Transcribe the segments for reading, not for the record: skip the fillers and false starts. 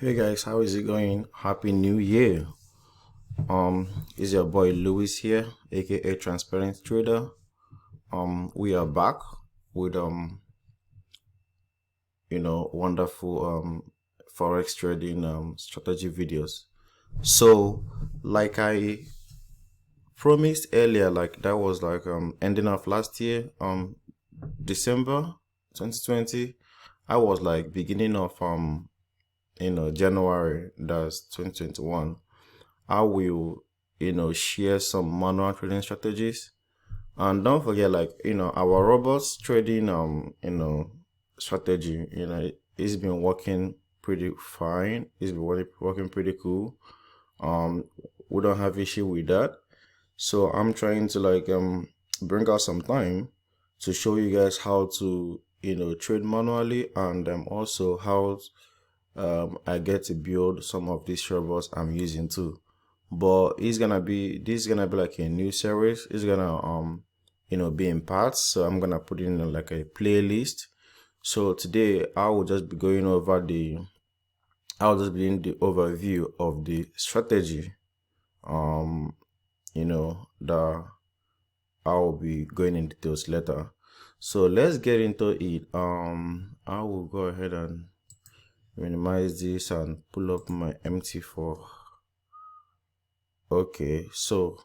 Hey guys, how is it going? Happy New Year. Is your boy Lewis here, aka Transparent Trader. We are back with wonderful Forex trading strategy videos. So, like I promised earlier, like that was like ending of last year, December 2020. I was like beginning of January, that's 2021. I will share some manual trading strategies, and don't forget, like, our robots trading strategy, it's been working pretty fine. It's been working pretty cool. We don't have issue with that. So I'm trying to like bring out some time to show you guys how to trade manually, and also how I get to build some of these robots I'm using too. But this is gonna be like a new series. It's gonna be in parts. So I'm gonna put in like a playlist. So today I will just be going over I'll just be in the overview of the strategy that I'll be going in details later. So let's get into it. I will go ahead and minimize this and pull up my MT4. Okay, so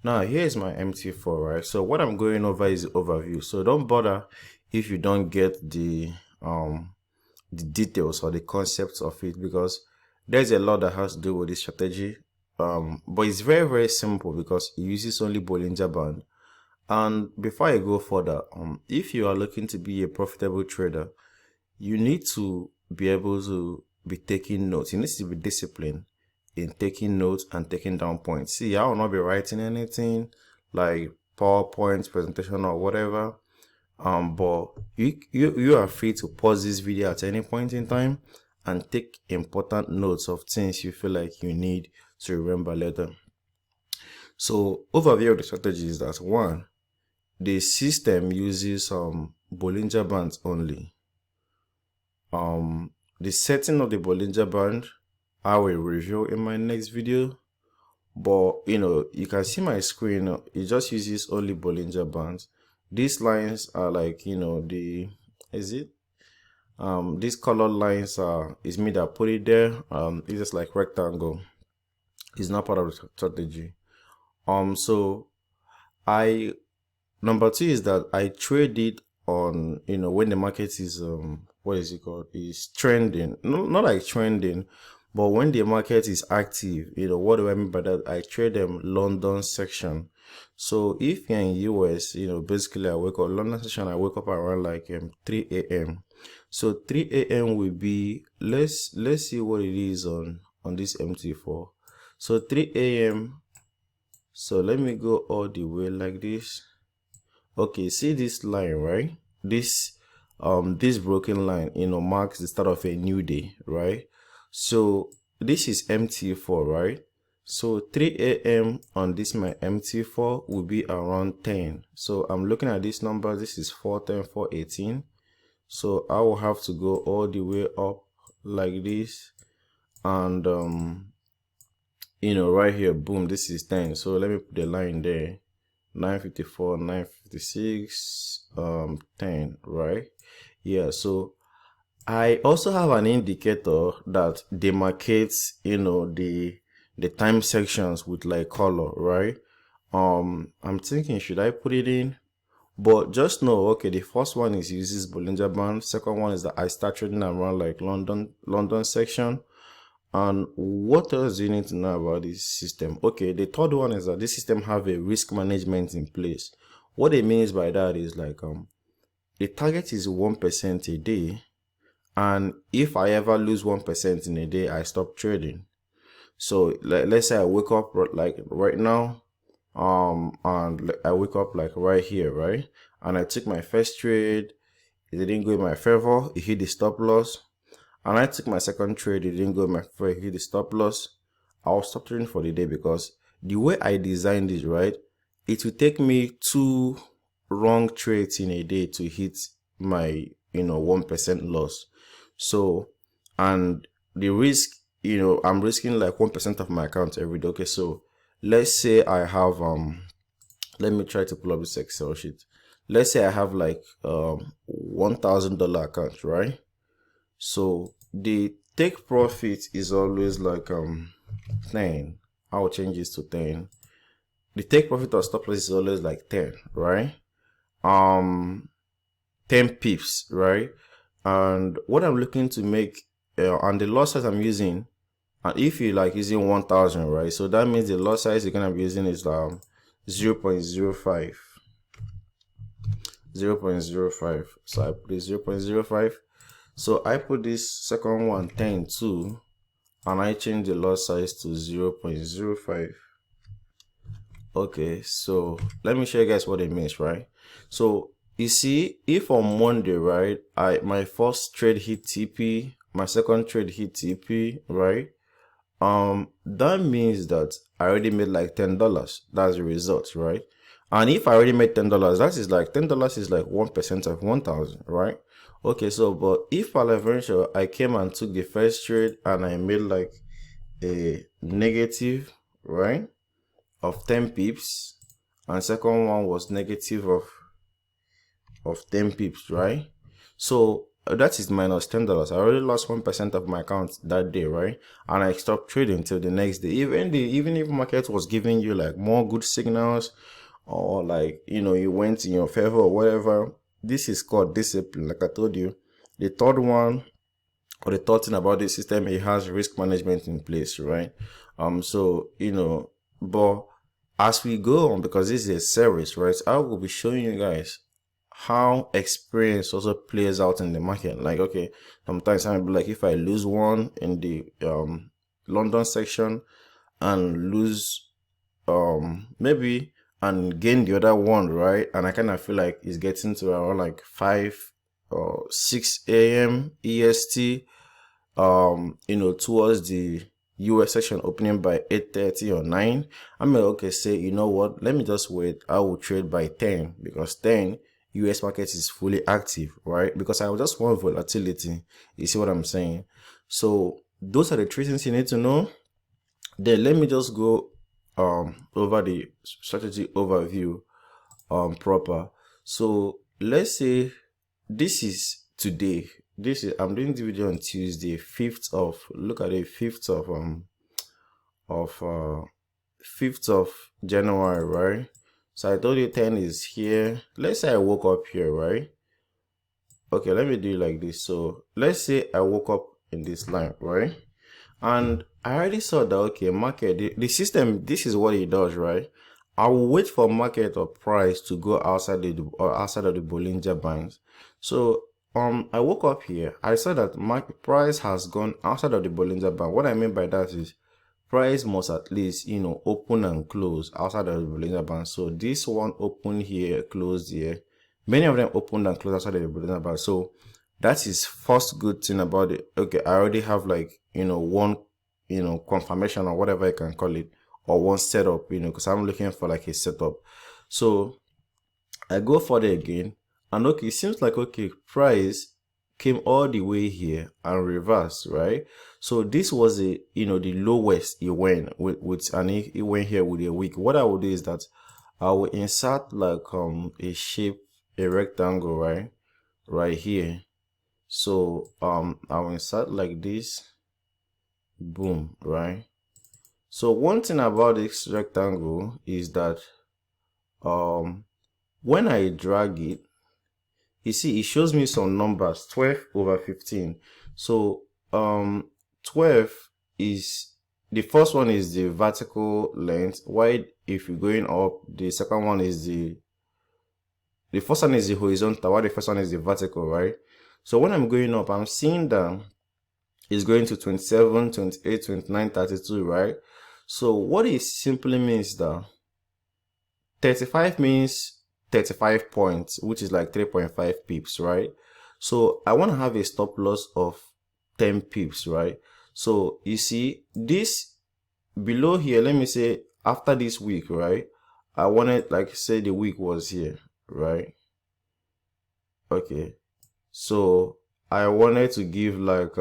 now here's my MT4, right? So what I'm going over is the overview. So don't bother if you don't get the details or the concepts of it, because there's a lot that has to do with this strategy. But it's very, very simple because it uses only Bollinger Band. And before I go further, if you are looking to be a profitable trader, you need to be able to be taking notes. You need to be disciplined in taking notes and taking down points. See, I will not be writing anything like PowerPoint presentation or whatever. But you are free to pause this video at any point in time and take important notes of things you feel like you need to remember later. So overview of the strategy is that one, the system uses Bollinger Bands only. The setting of the Bollinger Band I will review in my next video, but you can see my screen. It just uses only Bollinger Bands. These lines are like these colored lines is me that put it there. It's just like rectangle. It's not part of the strategy. So number two is that I trade it on when the market is what is it called, is trending. No, not like trending, but when the market is active. What do I mean by that? I trade them London section. So if you're in US, basically I wake up London section. I wake up around like 3 a.m. So 3 a.m. will be, let's see what it is on this MT4. So 3 a.m. So let me go all the way like this. Okay, see this line, right? This broken line marks the start of a new day, right? So this is MT4, right? So 3 a.m. on this my MT4 will be around 10. So I'm looking at this number. This is 410, 418. So I will have to go all the way up like this, and right here, boom, this is 10. So let me put the line there. 954, 956, 10, right? Yeah, so I also have an indicator that demarcates the time sections with like color, right? I'm thinking, should I put it in? But just know, okay, the first one is uses Bollinger Band. Second one is that I start trading around like London section. And what else do you need to know about this system? Okay, the third one is that this system have a risk management in place. What it means by that is like the target is 1% a day, and if I ever lose 1% in a day, I stop trading. So let's say I wake up like right now, and I wake up like right here, right? And I took my first trade, it didn't go in my favor, it hit the stop loss. And I took my second trade, it didn't go in my favor, it hit the stop loss. I'll stop trading for the day, because the way I designed it, right, it will take me 2 wrong trades in a day to hit my 1% loss. So, and the risk, I'm risking like 1% of my account every day. Okay, so let's say I have let me try to pull up this Excel sheet. Let's say I have like $1,000 account, right? So the take profit is always like 10. I'll change this to 10. The take profit or stop loss is always like 10, right? 10 pips, right? And what I'm looking to make and the lot size I'm using, and if you like using 1,000, right? So that means the lot size you're gonna be using is 0.05. 0.05. So I put 0.05. So I put this second one 10 too, and I change the lot size to 0.05. Okay, so let me show you guys what it means, right? So you see, if on Monday, right, my first trade hit TP, my second trade hit TP, right? That means that I already made like $10. That's the result, right? And if I already made $10, that is like $10 is like 1% of 1,000, right? Okay, so but if peradventure I came and took the first trade and I made like a negative, right, of 10 pips, and second one was negative of 10 pips, right? So that is minus $10. I already lost 1% of my account that day, right? And I stopped trading till the next day. Even if market was giving you like more good signals, or like you went in your favor or whatever, this is called discipline. Like I told you, the third one, or the third thing about this system, it has risk management in place, right? So but as we go on, because this is a series, right, I will be showing you guys how experience also plays out in the market. Like, okay, sometimes I'll be like, if I lose one in the London section and lose maybe and gain the other one, right, and I kind of feel like it's getting to around like 5 or 6 a.m. EST, towards the US section opening by 8:30 or 9, I'm okay, say, you know what, let me just wait. I will trade by 10, because 10 US market is fully active, right? Because I just want volatility. You see what I'm saying? So those are the three things you need to know. Then let me just go over the strategy overview proper. So let's say this is today. I'm doing the video on Tuesday, 5th of, look at it, 5th of January, right? So I told you 10 is here. Let's say I woke up here, right? Okay, let me do it like this. So let's say I woke up in this line, right? And I already saw that, okay, market, the system, this is what it does, right? I will wait for market or price to go outside of the Bollinger Bands. So I woke up here. I saw that market price has gone outside of the Bollinger Band. What I mean by that is price must at least open and close outside of the Bollinger Band. So this one opened here, closed here. Many of them opened and closed outside of the Bollinger Band. So that is first good thing about it. Okay, I already have like one confirmation or whatever I can call it, or one setup, because I'm looking for like a setup. So I go further again, and okay, it seems like, okay, price came all the way here and reversed, right? So this was the lowest it went with and it went here with a wick. What I will do is that I will insert like a shape, a rectangle, right here. So I will insert like this, boom, right? So one thing about this rectangle is that when I drag it, you see it shows me some numbers, 12/15. So 12 is, the first one is the vertical length, while if you're going up, the second one is the first one is the horizontal, while the first one is the vertical, right? So when I'm going up, I'm seeing that it's going to 27, 28, 29, 32, right? So what it simply means that 35 means 35 points, which is like 3.5 pips, right? So I want to have a stop loss of 10 pips, right? So you see this below here, let me say after this week, right? I wanted, like, say the week was here, right? Okay, so I wanted to give like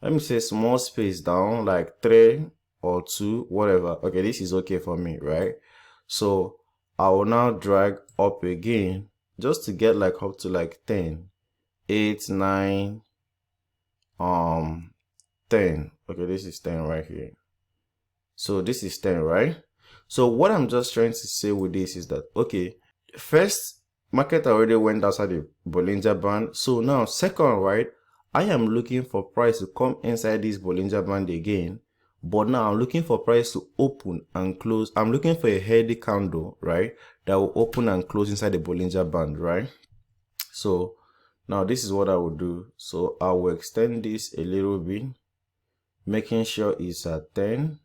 let me say small space down, like 3 or 2, whatever. Okay, this is okay for me, right? So I will now drag up again just to get like up to like 10, 8, 9, 10. Okay, this is 10 right here. So this is 10, right? So what I'm just trying to say with this is that, okay, first, market already went outside the Bollinger Band. So now, second, right, I am looking for price to come inside this Bollinger Band again. But now I'm looking for price to open and close. I'm looking for a heady candle, right, that will open and close inside the Bollinger Band, right? So now this is what I will do. So I will extend this a little bit, making sure it's at 10.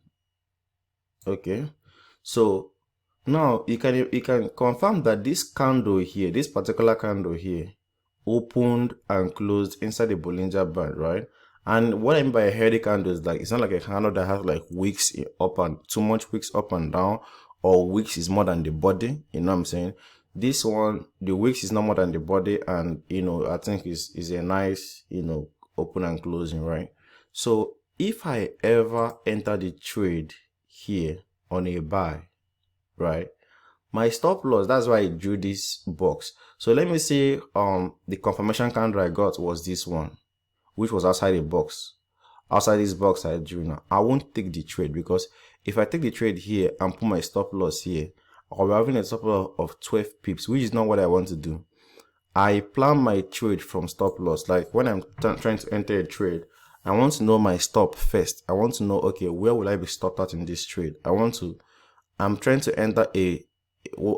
Okay, so now you can confirm that this candle here, this particular candle here, opened and closed inside the Bollinger Band, right? And what I mean by a heady candle is like, it's not like a candle that has like wicks up and too much wicks up and down, or wicks is more than the body. You know what I'm saying? This one, the wicks is not more than the body, and you know, I think is a nice, you know, open and closing, right? So if I ever enter the trade here on a buy, right, my stop loss, that's why I drew this box. So let me say the confirmation candle I got was this one, which was outside the box. Outside this box I drew. Now I won't take the trade, because if I take the trade here and put my stop loss here, I'll be having a stop loss of 12 pips, which is not what I want to do. I plan my trade from stop loss. Like when I'm trying to enter a trade, I want to know my stop first. I want to know, okay, where will I be stopped at in this trade? I'm trying to enter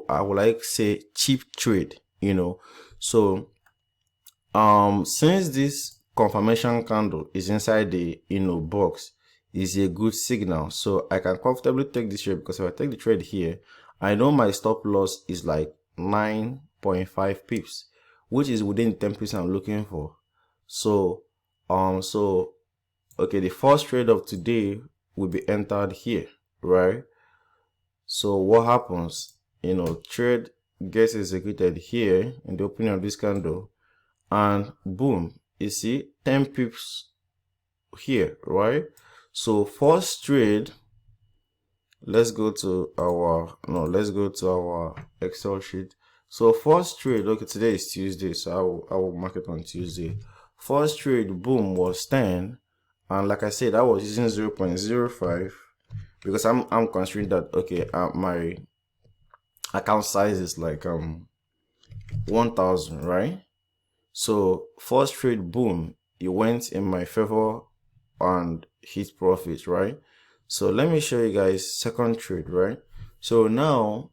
I would like say cheap trade, you know. So since this confirmation candle is inside the, you know, box, is a good signal, so I can comfortably take this trade, because if I take the trade here, I know my stop loss is like 9.5 pips, which is within the 10 pips I'm looking for. So okay, the first trade of today will be entered here, right? So what happens, you know, trade gets executed here in the opening of this candle, and boom, you see 10 pips here, right? So first trade, let's go to our Excel sheet. So first trade, okay, today is Tuesday, so I will mark it on Tuesday. First trade, boom, was 10, and like I said, I was using 0.05 because I'm considering that, okay, my account size is like 1,000, right? So first trade, boom, it went in my favor and hit profit, right? So let me show you guys second trade, right? So now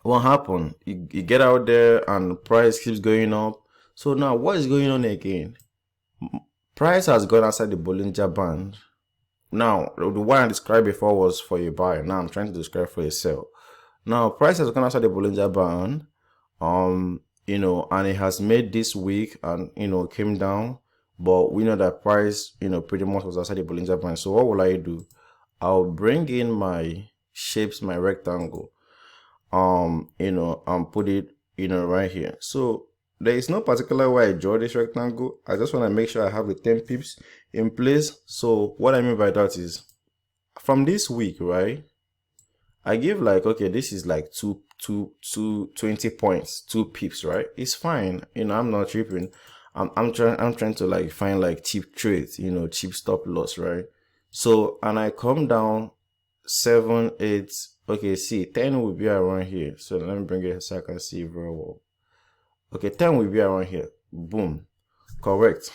what happened? You get out there and the price keeps going up. So now what is going on again? Price has gone outside the Bollinger Band. Now the one I described before was for a buy. Now I'm trying to describe for a sell. Now price has gone outside the Bollinger Band, you know, and it has made this week and, you know, came down, but we know that price, you know, pretty much was outside the Bollinger Band. So what will I do? I'll bring in my shapes, my rectangle, you know, and put it, you know, right here. So there is no particular way I draw this rectangle. I just want to make sure I have the 10 pips in place. So what I mean by that is, from this week, right, I give like, okay, this is like 20 points, 2 pips, right? It's fine, you know, I'm not tripping. I'm trying to like find like cheap trades, you know, cheap stop loss, right? So, and I come down 7, 8, okay, see, 10 will be around here. So let me bring it so I can see very well. Okay, 10 will be around here. Boom, correct.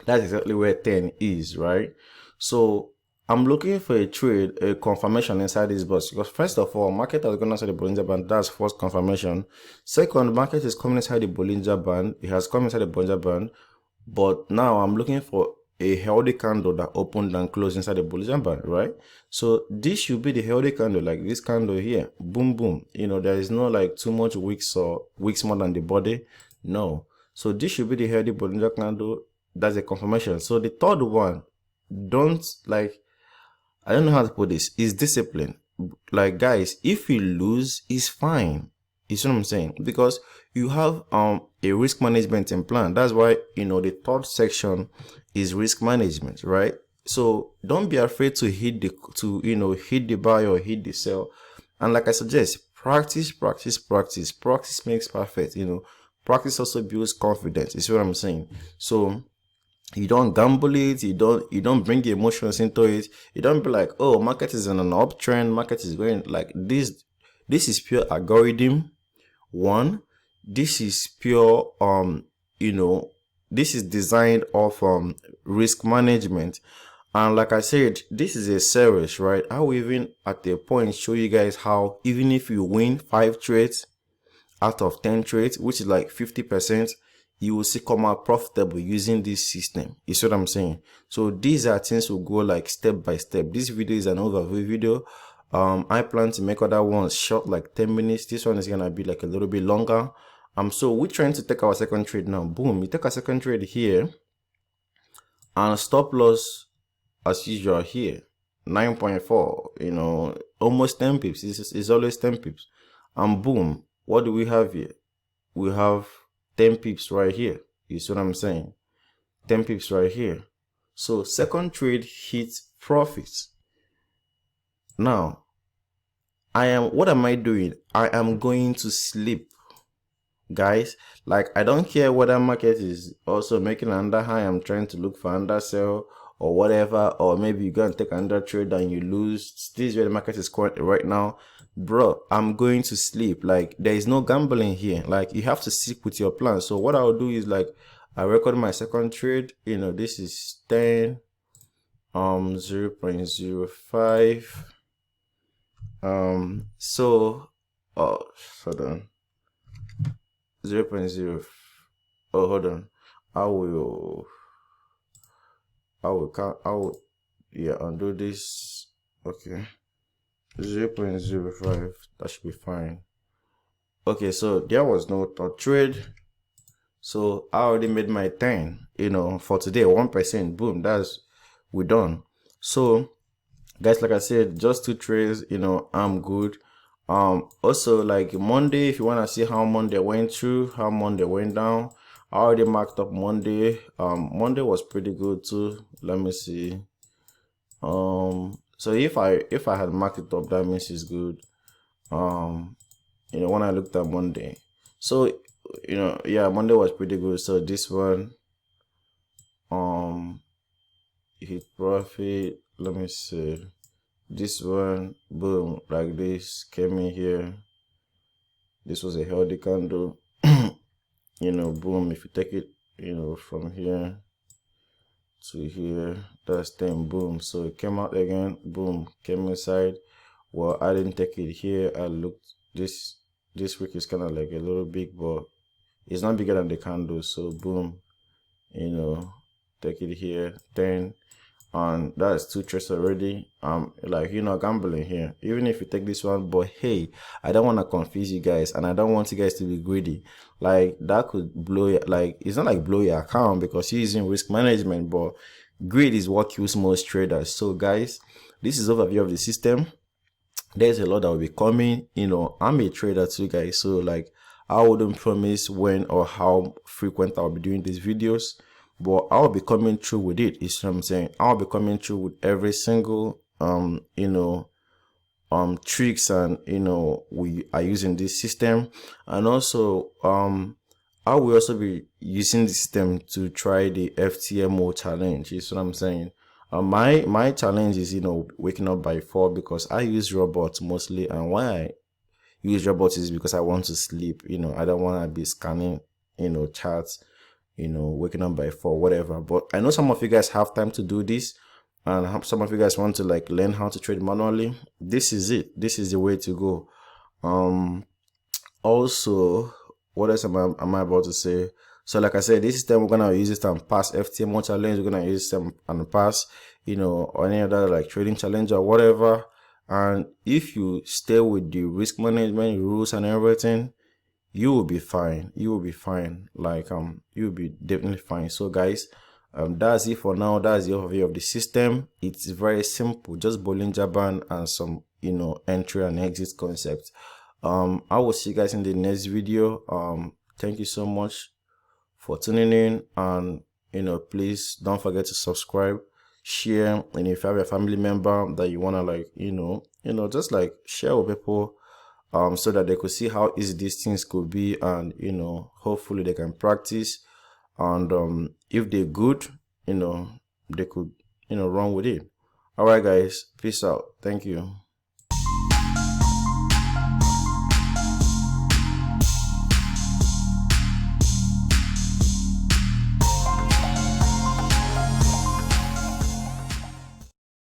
That's exactly where 10 is, right? So I'm looking for a trade, a confirmation inside this box, because first of all, market has gone inside the Bollinger Band. That's first confirmation. Second, market is coming inside the Bollinger Band. It has come inside the Bollinger Band, but now I'm looking for a healthy candle that opened and closed inside the Bollinger Band, right? So this should be the healthy candle, like this candle here. Boom, boom. You know, there is no like too much wicks or wicks more than the body. No. So this should be the healthy Bollinger candle. That's a confirmation. So the third one, don't like, I don't know how to put this, is discipline. Like guys, if you lose, it's fine. You see what I'm saying? Because you have a risk management in plan. That's why, you know, the third section is risk management, right? So don't be afraid to hit the buy or hit the sell. And like I suggest, practice makes perfect. You know, practice also builds confidence. You see what I'm saying? So you don't gamble it, you don't bring emotions into it. You don't be like, oh, market is in an uptrend, market is going like this. This is pure algorithm. One, this is pure this is designed off risk management. And like I said, this is a series, right? I will even at a point show you guys how even if you win 5 trades out of 10 trades, which is like 50%, you will still come out profitable using this system. You see what I'm saying? So these are things will go like step by step. This video is an overview video. I plan to make other ones short, like 10 minutes. This one is gonna be like a little bit longer. So we're trying to take our second trade now. Boom, we take our second trade here, and stop loss as usual here, 9.4. You know, almost 10 pips. It's always 10 pips. And boom, what do we have here? We have 10 pips right here. You see what I'm saying? 10 pips right here. So second trade hits profits. Now, what am I doing? I am going to sleep, guys. Like, I don't care whether market is also making an under high, I'm trying to look for under sell or whatever, or maybe you go and take another trade and you lose. This is where the market is currently right now. Bro, I'm going to sleep. Like, there is no gambling here. Like, you have to stick with your plan. So what I'll do is, like, I record my second trade. You know, this is 10 0.05. So hold on, 0.0. Oh, hold on. I will undo this. Okay, 0.05. That should be fine. Okay, so there was no third trade. So I already made my 10, you know, for today, 1%. Boom, we're done. So guys, like I said, just 2 trades, you know, I'm good. Also, like Monday, if you want to see how Monday went through, how Monday went down, I already marked up Monday. Monday was pretty good too. Let me see. So if I had marked it up, that means it's good. You know, when I looked at Monday, so you know, yeah, Monday was pretty good. So this one hit profit. Let me see. This one, boom, like this, came in here. This was a healthy candle. You know, boom, if you take it, you know, from here to here, that's 10, boom. So it came out again, boom, came inside. Well, I didn't take it here. I looked, this wick is kind of like a little big, but it's not bigger than the candle. So boom, you know, take it here, 10. And that's 2 trades already. Like, you know, gambling here, even if you take this one. But hey, I don't want to confuse you guys, and I don't want you guys to be greedy. Like, that could blow your, like, it's not like blow your account because you're using risk management, but greed is what kills most traders. So guys, this is overview of the system. There's a lot that will be coming. You know, I'm a trader too, guys, so like, I wouldn't promise when or how frequent I'll be doing these videos, but I'll be coming through with it. You see what I'm saying? I'll be coming through with every single tricks, and you know, we are using this system. And also I will also be using the system to try the FTMO challenge. You see what I'm saying? My challenge is, you know, waking up by 4, because I use robots mostly, and why I use robots is because I want to sleep. You know, I don't want to be scanning, you know, charts, you know, waking up by 4, whatever. But I know some of you guys have time to do this, and some of you guys want to like learn how to trade manually. This is it. This is the way to go. Also, what else am I about to say? So like I said, this system, we're gonna use it and pass FTMO challenge. We're gonna use them and pass, you know, or any other like trading challenge or whatever. And if you stay with the risk management rules and everything, you will be fine. You will be fine. Like you'll be definitely fine. So guys, that's it for now. That's the overview of the system. It's very simple, just Bollinger Band and some, you know, entry and exit concepts. I will see you guys in the next video. Thank you so much for tuning in, and please don't forget to subscribe, share, and if you have a family member that you want to like just like share with people, so that they could see how easy these things could be, and hopefully they can practice, and if they're good, they could run with it. All right guys, peace out. Thank you.